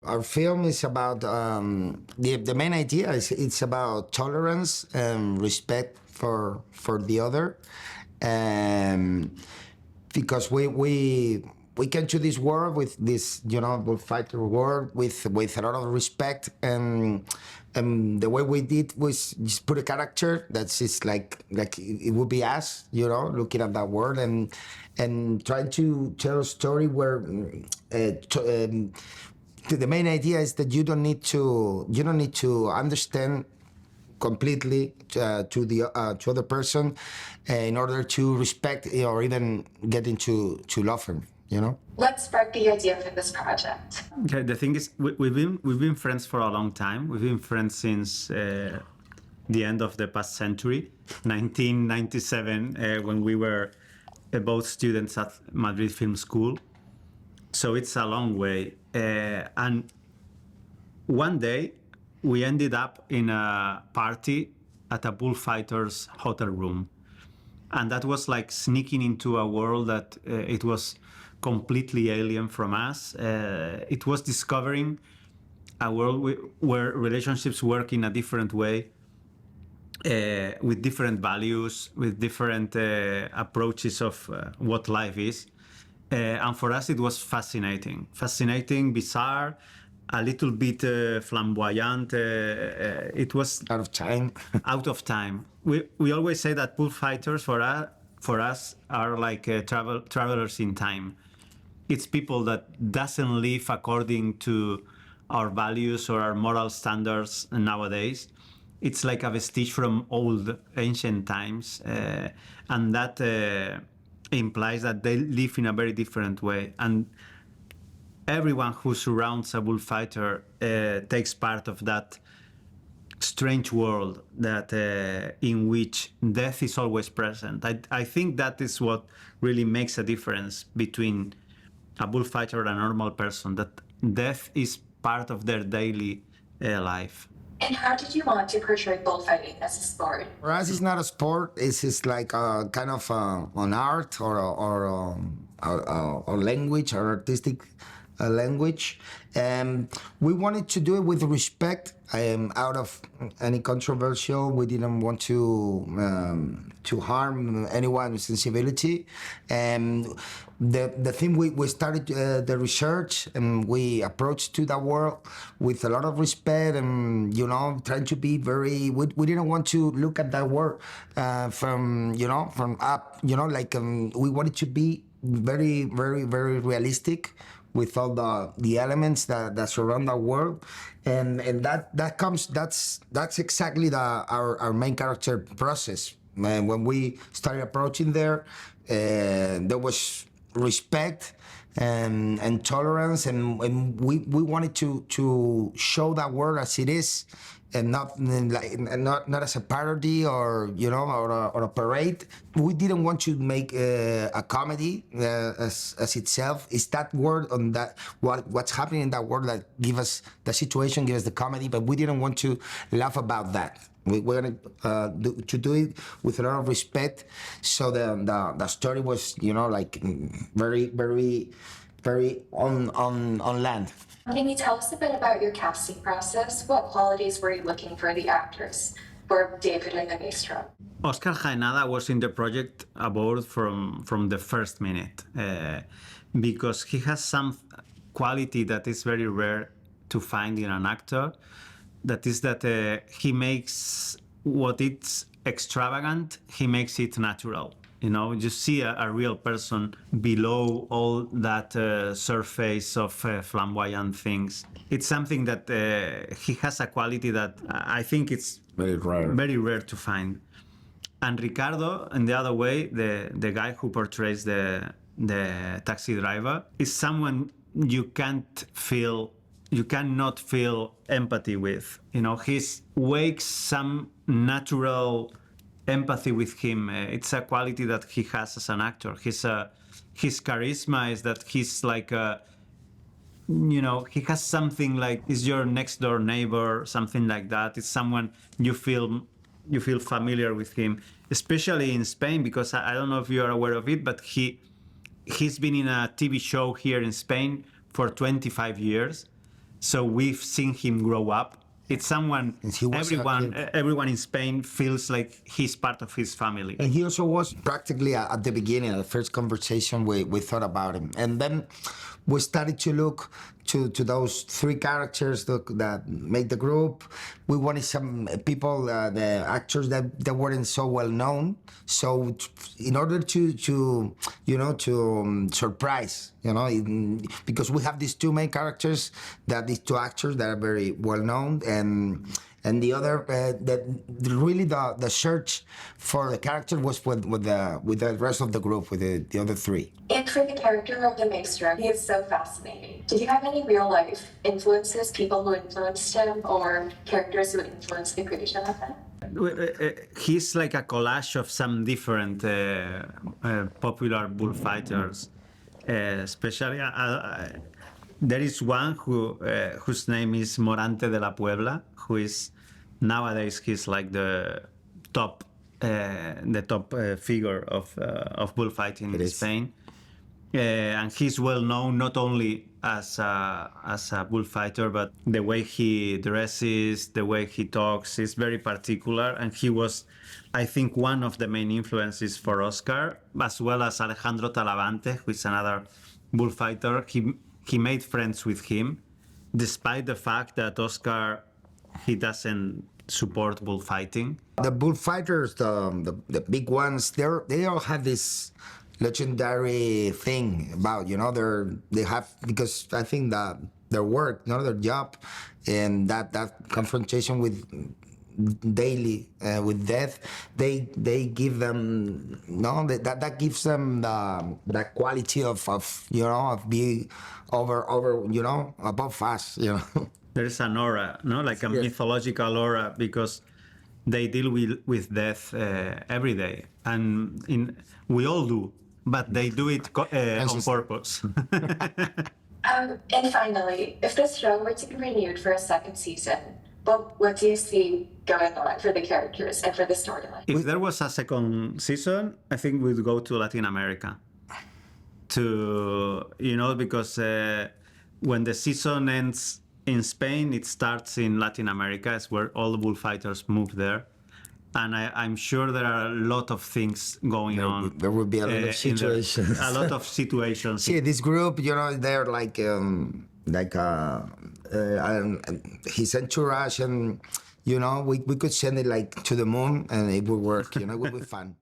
Our film is about the main idea is it's about tolerance and respect for the other, because we came to this world with this bullfighter world with a lot of respect, and the way we did was just put a character that's just like it would be us, looking at that world and trying to tell a story where. The main idea is that you don't need to understand completely to the other person in order to respect or even get into love him. What sparked the idea for this project? Okay, the thing is, we've been friends for a long time. We've been friends since the end of the past century, 1997, when we were both students at Madrid Film School. So it's a long way. And one day we ended up in a party at a bullfighters hotel room. And that was like sneaking into a world that it was completely alien from us. It was discovering a world where relationships work in a different way, with different values, with different approaches of what life is. And for us, it was fascinating, bizarre, a little bit flamboyant. It was Out of time. out of time. We always say that bullfighters for us are like travelers in time. It's people that doesn't live according to our values or our moral standards nowadays. It's like a vestige from old ancient times, and that implies that they live in a very different way. And everyone who surrounds a bullfighter takes part of that strange world that in which death is always present. I think that is what really makes a difference between a bullfighter and a normal person, that death is part of their daily life. And how did you want to portray bullfighting as a sport? For us, it's not a sport. It's just like a kind of an art or language or artistic language. We wanted to do it with respect, out of any controversial. We didn't want to harm anyone's sensibility. The thing we started the research, and we approached to that world with a lot of respect, and trying to be very. We didn't want to look at that world from up. We wanted to be very, very, very realistic with all the elements that surround our world, and that's exactly our main character process. And when we started approaching there was respect and tolerance, and we wanted to show that world as it is, and not as a parody or a parade. We didn't want to make a comedy as itself. It's that word on that what's happening in that world that give us the situation, give us the comedy. But we didn't want to laugh about that. We wanted to do it with a lot of respect. So the story was very, very, very on land. Can you tell us a bit about your casting process? What qualities were you looking for the actors for David and the Maestro? Oscar Jaenada was in the project aboard from the first minute, because he has some quality that is very rare to find in an actor. That is that he makes what it's extravagant, he makes it natural. You see a real person below all that surface of flamboyant things. It's something that he has a quality that I think it's very rare to find. And Ricardo, in the other way, the guy who portrays the taxi driver, is someone you cannot feel empathy with. He wakes some natural empathy with him. It's a quality that he has as an actor. His charisma is that he's like he has something like, is your next door neighbor, something like that. It's someone you feel familiar with him, especially in Spain, because I don't know if you are aware of it, but he's been in a TV show here in Spain for 25 years. So we've seen him grow up. It's someone And he was everyone in Spain feels like he's part of his family. And he also was practically at the beginning, at the first conversation, we thought about him. And then we started to look to those three characters that make the group. We wanted some people, the actors that weren't so well known. So in order to surprise, because we have these two main characters, these two actors that are very well known, and the other, the search for the character was with the rest of the group, with the other three. And for the character of the Maestro, he is so fascinating. Did you have any real life influences, people who influenced him, or characters who influenced the creation of him? He's like a collage of some different popular bullfighters, especially. There is one whose name is Morante de la Puebla, who is nowadays he's like the top figure of bullfighting in Spain, and he's well known not only as a bullfighter, but the way he dresses, the way he talks is very particular, and he was, I think, one of the main influences for Oscar, as well as Alejandro Talavante, who is another bullfighter. He made friends with him, despite the fact that Oscar, he doesn't support bullfighting. The bullfighters, the big ones, they all have this legendary thing about, they have, because I think that their work, their job, and that confrontation with daily with death, they give them that gives them that quality of being over above us. There is an aura, like a mythological aura, because they deal with death every day, and we all do, but they do it on purpose. And finally, if this show were to be renewed for a second season, what do you see going on for the characters and for the storyline? If there was a second season, I think we'd go to Latin America. Because when the season ends in Spain, it starts in Latin America. It's where all the bullfighters move there. And I'm sure there are a lot of things going on. There will be a lot of situations. A lot of situations. See, this group, they're like his entourage, and we could send it like to the moon, and it would work. It would be fun.